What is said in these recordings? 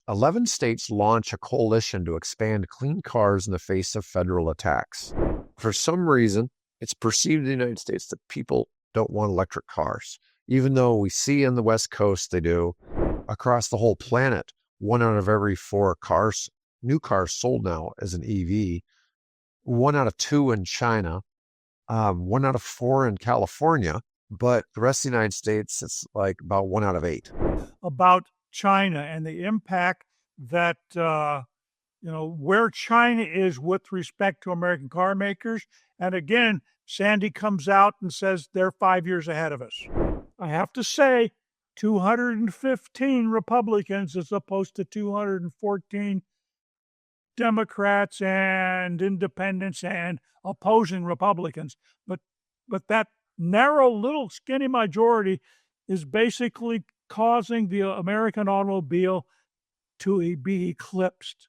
11 states launch a coalition to expand clean cars in the face of federal attacks. For some reason, it's perceived in the United States that people don't want electric cars, even though we see on the West Coast they do. Across the whole planet, 1 out of every 4 cars, new cars sold now is an EV. 1 out of 2 in China, 1 out of 4 in California, but the rest of the United States, it's like about 1 out of 8. About China and the impact that, where China is with respect to American car makers. And again, Sandy comes out and says they're 5 years ahead of us. I have to say, 215 Republicans as opposed to 214 Democrats and independents and opposing Republicans. But that narrow little skinny majority is basically causing the American automobile to be eclipsed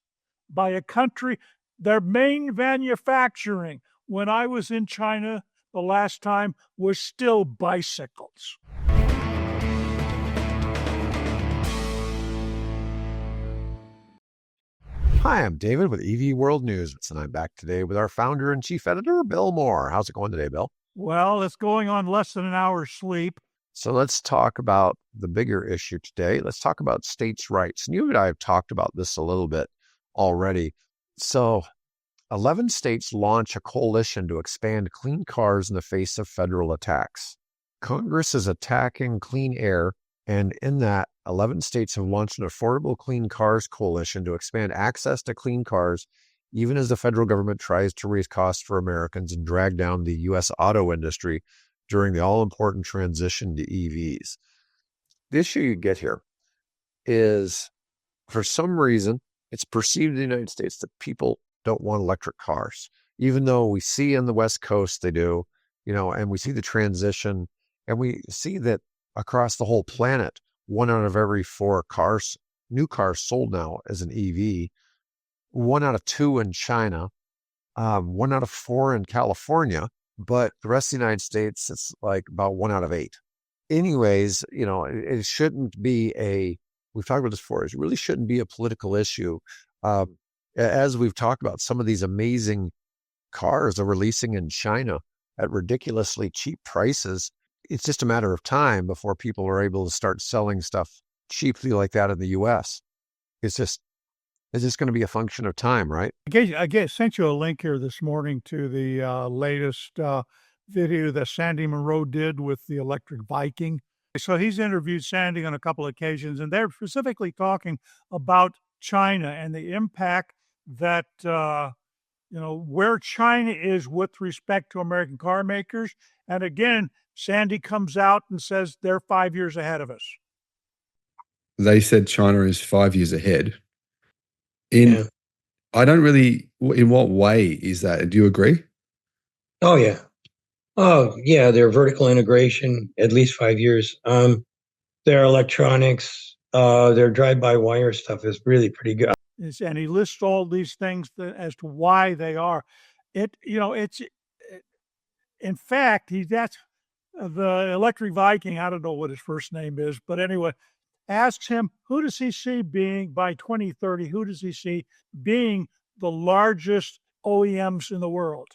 by a country. Their main manufacturing, when I was in China the last time, was still bicycles. Hi, I'm David with EV World News, and I'm back today with our founder and chief editor, Bill Moore. How's it going today, Bill? Well, it's going on less than an hour's sleep. So let's talk about the bigger issue today. Let's talk about states' rights. And you and I have talked about this a little bit already. So 11 states launch a coalition to expand clean cars in the face of federal attacks. Congress is attacking clean air, and in that, 11 states have launched an Affordable Clean Cars Coalition to expand access to clean cars, even as the federal government tries to raise costs for Americans and drag down the U.S. auto industry during the all-important transition to EVs. The issue you get here is, for some reason, it's perceived in the United States that people don't want electric cars, even though we see on the West Coast they do, and we see the transition, and we see that across the whole planet, 1 out of every 4 cars, new cars sold now is an EV. 1 out of 2 in China, 1 out of 4 in California, but the rest of the United States, it's like about 1 out of 8. Anyways, it shouldn't be we've talked about this before, it really shouldn't be a political issue. As we've talked about, some of these amazing cars are releasing in China at ridiculously cheap prices. It's just a matter of time before people are able to start selling stuff cheaply like that in the U.S. It's just going to be a function of time, right? I sent you a link here this morning to the latest video that Sandy Monroe did with the electric Viking. So he's interviewed Sandy on a couple of occasions, and they're specifically talking about China and the impact that, where China is with respect to American car makers. And again, Sandy comes out and says they're 5 years ahead of us. They said China is 5 years ahead. Yeah. I don't really, in what way is that? Do you agree? Oh, yeah. Oh, yeah. Their vertical integration, at least 5 years. Their electronics, their drive-by-wire stuff is really pretty good. And he lists all these things as to why they are. In fact, that's the electric Viking. I don't know what his first name is, but anyway, asks him, who does he see being by 2030? Who does he see being the largest OEMs in the world?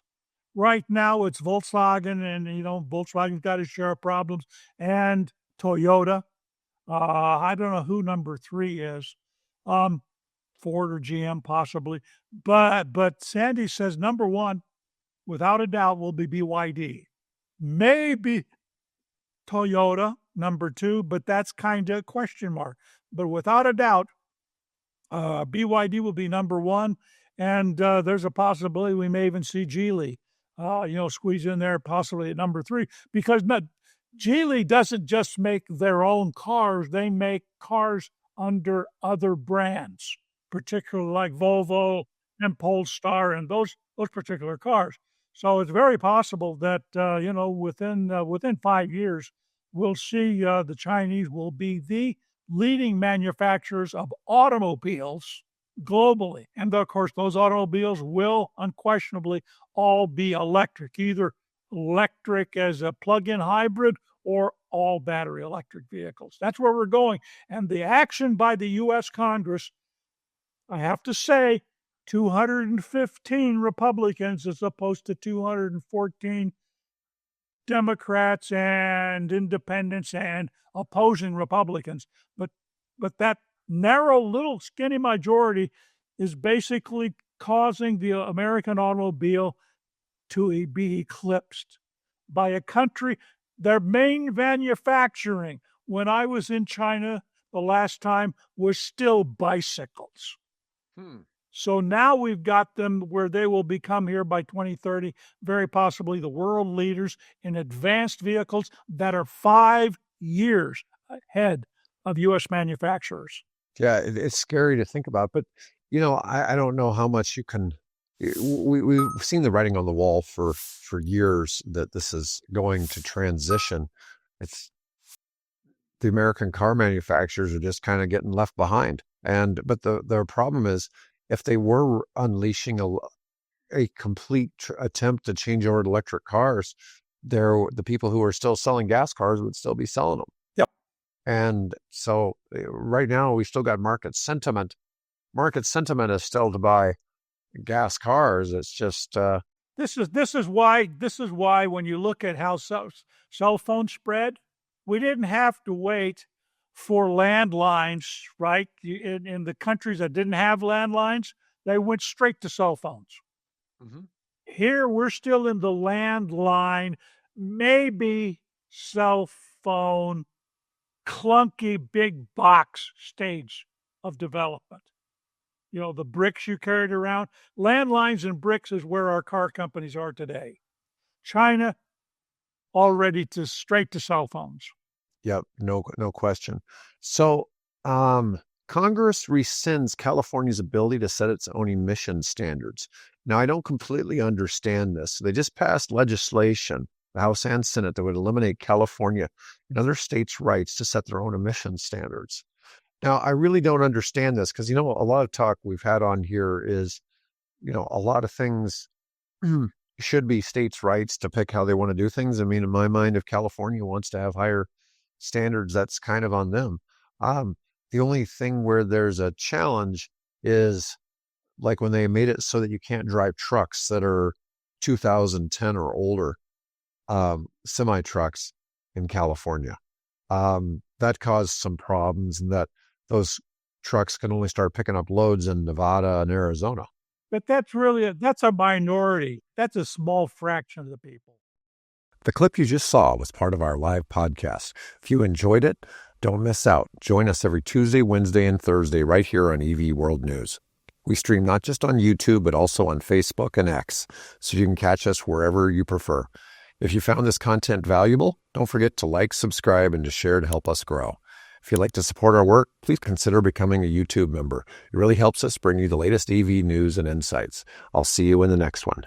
Right now, it's Volkswagen, and Volkswagen's got his share of problems, and Toyota. I don't know who number 3 is, Ford or GM possibly, but Sandy says number 1, without a doubt, will be BYD. Maybe Toyota, number 2, but that's kind of a question mark. But without a doubt, BYD will be number 1, and there's a possibility we may even see Geely, squeeze in there possibly at number 3, because Geely doesn't just make their own cars, they make cars under other brands, particularly like Volvo and Polestar and those particular cars. So it's very possible that, within 5 years, we'll see the Chinese will be the leading manufacturers of automobiles globally. And of course, those automobiles will unquestionably all be electric, either electric as a plug-in hybrid or all battery electric vehicles. That's where we're going. And the action by the U.S. Congress I have to say, 215 Republicans as opposed to 214 Democrats and independents and opposing Republicans. But that narrow little skinny majority is basically causing the American automobile to be eclipsed by a country. Their main manufacturing when I was in China the last time was still bicycles. So now we've got them where they will become here by 2030, very possibly the world leaders in advanced vehicles that are 5 years ahead of U.S. manufacturers. Yeah, it's scary to think about, but I don't know how much you can. We've seen the writing on the wall for years that this is going to transition. It's the American car manufacturers are just kind of getting left behind, but the problem is if they were unleashing a complete attempt to change over to electric cars, the people who are still selling gas cars would still be selling them. Yep. And so right now we still got market sentiment. Market sentiment is still to buy gas cars. It's just this is why when you look at how cell phones spread, we didn't have to wait for landlines, right? In the countries that didn't have landlines, they went straight to cell phones. Mm-hmm. Here, we're still in the landline, maybe cell phone, clunky big box stage of development. The bricks you carried around. Landlines and bricks is where our car companies are today. China, already straight to cell phones. Yep, no question. So Congress rescinds California's ability to set its own emission standards. Now, I don't completely understand this. They just passed legislation, the House and Senate, that would eliminate California and other states' rights to set their own emission standards. Now, I really don't understand this because, a lot of talk we've had on here is, a lot of things should be states' rights to pick how they want to do things. I mean, in my mind, if California wants to have higher standards, that's kind of on them. The only thing where there's a challenge is like when they made it so that you can't drive trucks that are 2010 or older, semi trucks in California. That caused some problems, and that those trucks can only start picking up loads in Nevada and Arizona. But that's a minority. That's a small fraction of the people. The clip you just saw was part of our live podcast. If you enjoyed it, don't miss out. Join us every Tuesday, Wednesday, and Thursday right here on EV World News. We stream not just on YouTube, but also on Facebook and X, so you can catch us wherever you prefer. If you found this content valuable, don't forget to like, subscribe, and to share to help us grow. If you'd like to support our work, please consider becoming a YouTube member. It really helps us bring you the latest EV news and insights. I'll see you in the next one.